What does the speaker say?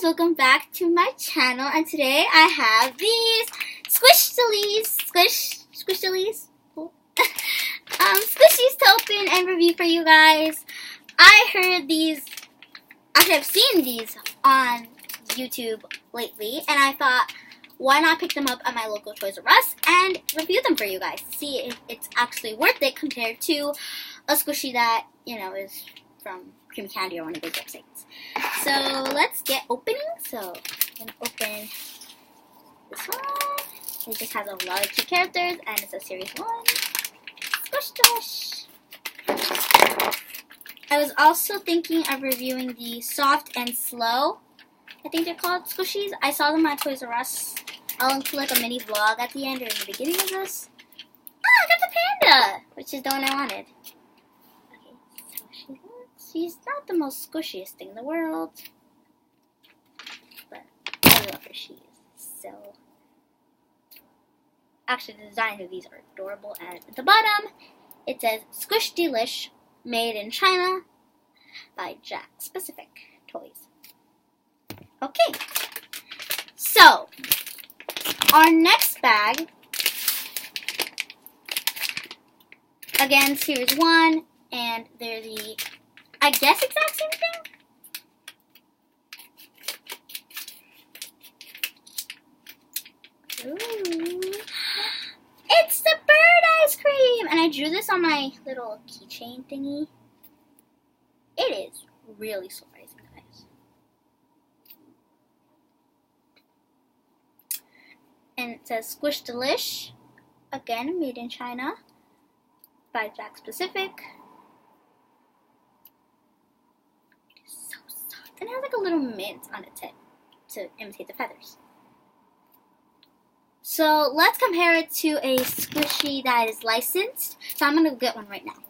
guys, welcome back to my channel, and today I have these Squish-DEE-LISH squishies to open and review for you guys. I heard these, actually I've seen these on YouTube lately, and I thought, why not pick them up at my local Toys R Us and review them for you guys to see if it's actually worth it compared to a squishy that, you know, is from Creamy Candy or one of those websites. So let's get opening. So I'm gonna open this one. It just has a lot of cute characters, and it's a series 1. Squish-DEE-LISH. I was also thinking of reviewing the Soft and Slow, I think they're called, squishies. I saw them at Toys R Us. I'll include like a mini vlog at the end or in the beginning of this. Ah, I got the panda, which is the one I wanted. Okay, so she's not the most squishiest thing in the world, but I love her. She is so... Actually, the designs of these are adorable. And at the bottom, it says SQUISH-DEE-LISH, made in China by Jakks Pacific Toys. Okay, so our next bag, again, series 1, and they're the, I guess, exact same thing. Ooh. It's the bird ice cream! And I drew this on my little keychain thingy. It is really surprising, guys. And it says SQUISH-DEE-LISH, again, made in China by Jakks Pacific. It is so soft. And it has like a little mint on its head to imitate the feathers. So let's compare it to a squishy that is licensed. So I'm going to get one right now.